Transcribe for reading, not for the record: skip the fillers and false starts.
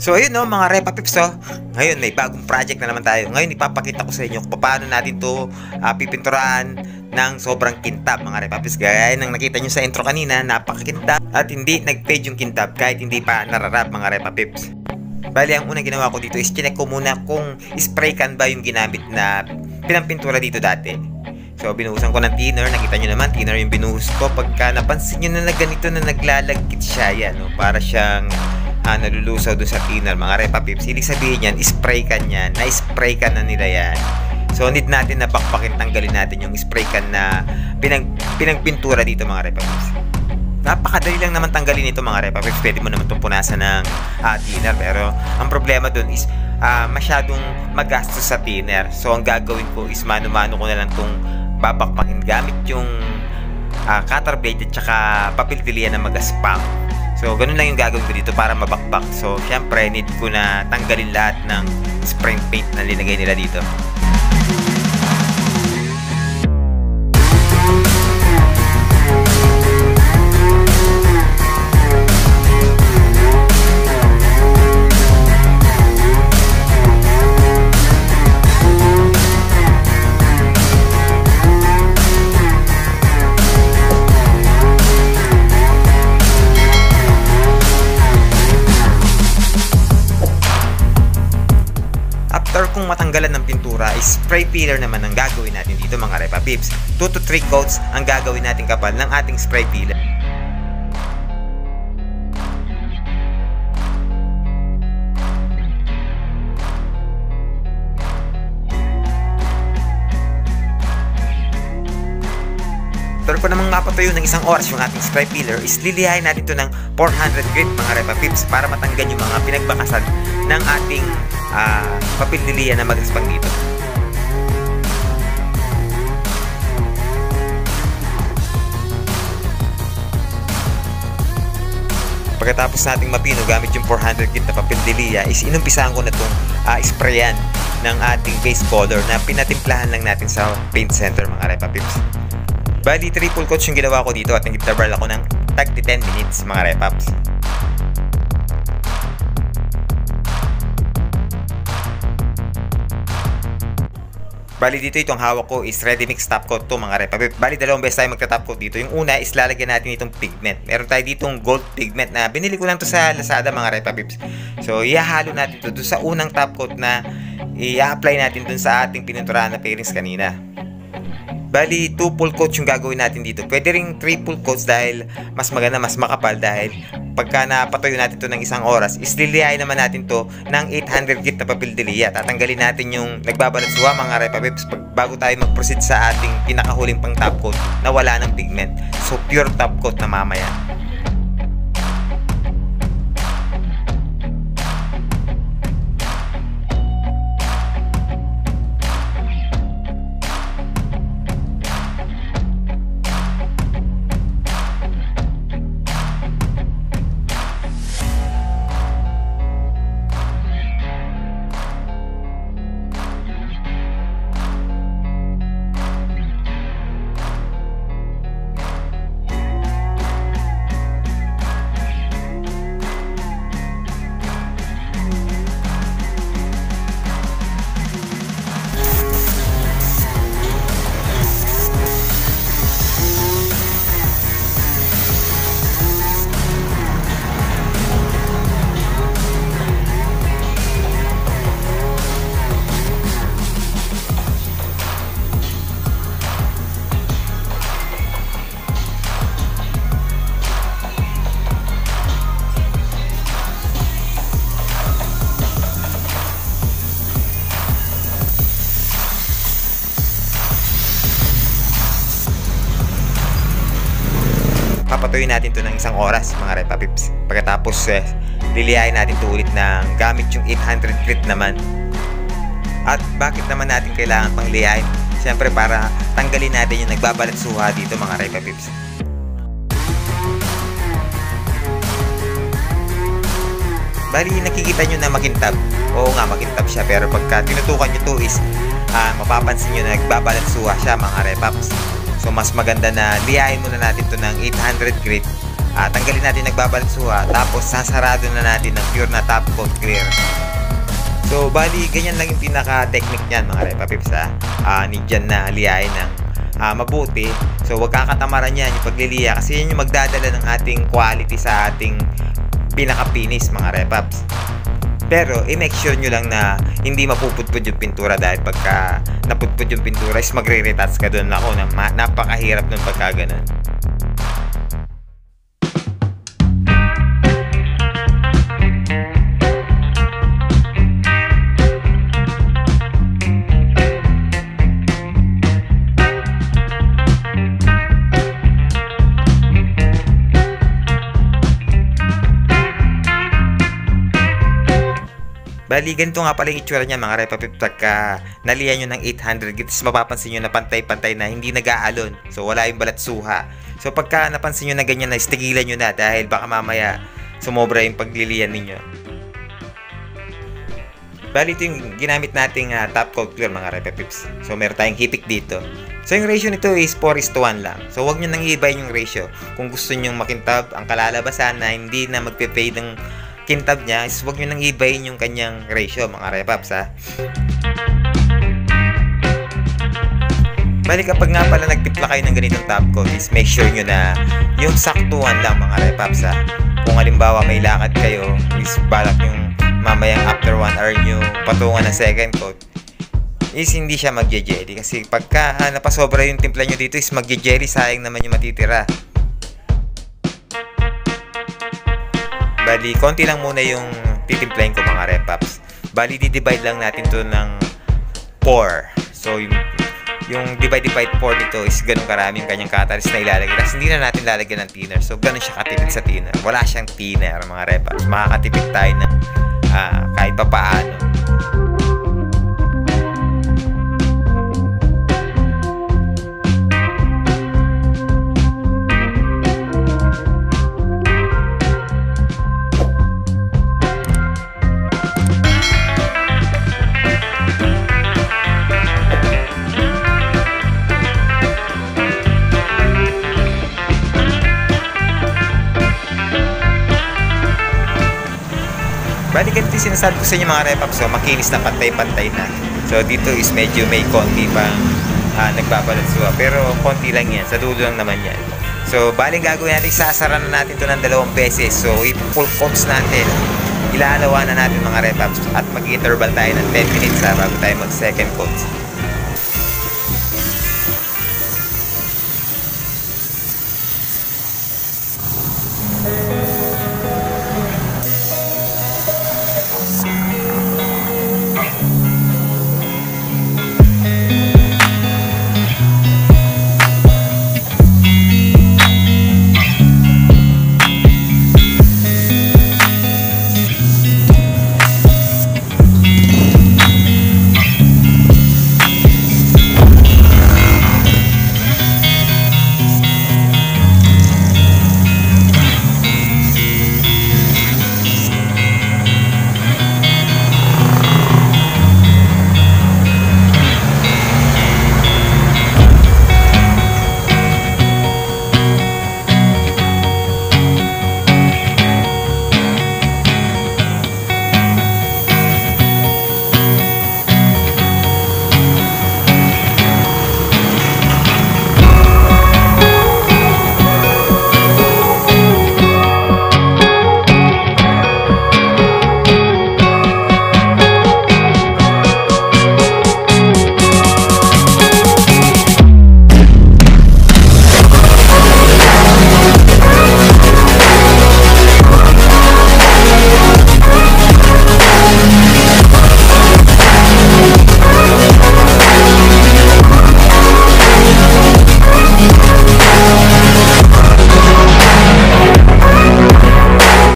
So ayun no mga Repa Pips, ngayon may bagong project na naman tayo. Ngayon ipapakita ko sa inyo kung paano natin to pipinturahan ng sobrang kintab mga Repa Pips. Gaya ng nakita nyo sa intro kanina, napakakintab at hindi nag-fade yung kintab kahit hindi pa nararap mga Repa Pips. Bali ang unang ginawa ko dito is chinek ko muna kung spray can ba yung ginamit na pinampintura dito dati. So binuhusan ko ng thinner, nakita nyo naman thinner yung binuhus ko. Pagka napansin nyo na ganito na naglalagkit siya yan, no? Para siyang nalulusaw dun sa thinner mga Repa Pips. Ibig sabihin yan, spray can yan, na-spray can na nila yan. So need natin na bakbakin, tanggalin natin yung spray can na pinagpintura dito mga Repa Pips. Napakadali lang naman tanggalin ito mga Repa Pips. Pwede mo naman itong punasan ng thinner, pero ang problema dun is masyadong magastos sa thinner. So ang gagawin ko is mano-mano ko na lang itong babakbakin gamit yung cutter blade at saka papel diliya na magaspang. So, ganun lang yung gagawin ko dito para mabakbak. So, syempre, need ko na tanggalin lahat ng spray paint na linagay nila dito. After kung matanggalan ng pintura, spray filler naman ang gagawin natin dito mga Repa Pips. 2 to 3 coats ang gagawin natin kapal ng ating spray filler. After ko namang mapatuyo ng 1 oras yung ating spray filler, is lilihain natin ito ng 400 grit mga Repa Pips para matanggal yung mga pinagbakasan ng ating papel diliya na magaspang dito. Pagkatapos nating mapino gamit yung 400 grit na papel diliya, is inumpisahan ko na itong sprayan ng ating base color na pinatimplahan lang natin sa paint center mga Repa Pips. Bali, triple coats yung ginawa ko dito at nag-interval ako ng tag 10 minutes mga Repaps. Bali dito itong hawak ko is ready mix top coat to mga Repa Pips. Bali dalawang beses tayo magta-top coat dito. Yung una is lalagyan natin itong pigment. Meron tayo ditong gold pigment na binili ko lang to sa Lazada mga Repa Pips. So ihahalo natin to doon sa unang top coat na i-apply natin doon sa ating pininturahan na pairings kanina. Bali 2 full coats yung gagawin natin dito. Pwede ring 3 full coats dahil mas maganda, mas makapal, dahil pagka napatuyo natin to ng 1 oras, is lilihain naman natin to ng 800 grit na papel diliya. Tatanggalin natin yung nagbabalansuha mga Repa Pips bago tayo mag-proceed sa ating pinakahuling pang top coat na wala ng pigment. So pure top coat na mamaya. Papatuyin natin to ng 1 oras mga Repa Pips. Pagkatapos lilihain natin to ulit ng gamit yung 800 grit naman. At bakit naman natin kailangan pang lihain? Siyempre para tanggalin natin yung nagbabalansuha dito mga Repa Pips. Bali nakikita nyo na makintab. Oo nga, makintab siya, pero pagka tinutukan nyo to is mapapansin nyo na nagbabalansuha siya mga Repaps. So mas maganda na lihain muna natin to ng 800 grit tanggalin natin nagbabalansuha, tapos sasarado na natin ng pure na top coat clear. So bali ganyan lang yung pinaka technique niyan mga repapips, ni dyan na liyain ng mabuti. So wag kakatamaran yan yung pagliliya, kasi yun yung magdadala ng ating quality sa ating pinaka-finish mga repaps. Pero i-make sure nyo lang na hindi mapupudpud yung pintura, dahil pagka napudpud yung pintura is magre-retouch ka doon. Ako na napakahirap nun pagka ganun. Bali, ganito nga pala yung itsura niya mga repapip. Pagka naliyan nyo ng 800 gits, mapapansin nyo na pantay-pantay na, hindi nag-aalon. So wala yung balat suha. So pagka napansin nyo na ganyan na, tigilan nyo na, dahil baka mamaya sumobra yung pagliliyan ninyo. Bali, ito yung ginamit nating top coat clear mga repapips. So meron tayong hitik dito. So yung ratio nito is 4:1 lang. So wag nyo nang iibayin yung ratio. Kung gusto nyo makintab ang kalalabasan na hindi na magpe-fade ng kintab niya, is huwag nyo nang ibayin yung kanyang ratio mga repaps, Bali, kapag nga pala nagtimpla kayo ng ganitong top coat, is make sure nyo na yung saktuhan lang mga repaps, Kung halimbawa may lakad kayo, is balak yung mamayang after 1 hour nyo patungan ng second coat, is hindi siya magje-jelly. Kasi pagka napasobra yung timpla nyo dito, is magje-jelly, sayang naman yung matitira. Bali, konti lang muna yung titimplahin ko mga repaps. Bali, di-divide lang natin to ng 4. So, yung divide 4 nito is ganun karami yung kanyang catalyst na ilalagay. Tapos hindi na natin lalagyan ng thinner. So, ganun siya katipid sa thinner. Wala siyang thinner mga repaps. Makakatipid tayo ng kahit pa paano. Bali, ganito yung sinasabi ko sa inyo mga repaps. So, makinis na, pantay-pantay na. So, dito is medyo may konti pang nagbabalansuha. Pero, konti lang yan. Sa dulo lang naman yan. So, bali, gagawin natin, sasara na natin ito ng 2 beses. So, i-full coats natin. Ilalawa na natin mga repaps. At mag-interval tayo ng 10 minutes bago tayo mag-second coats.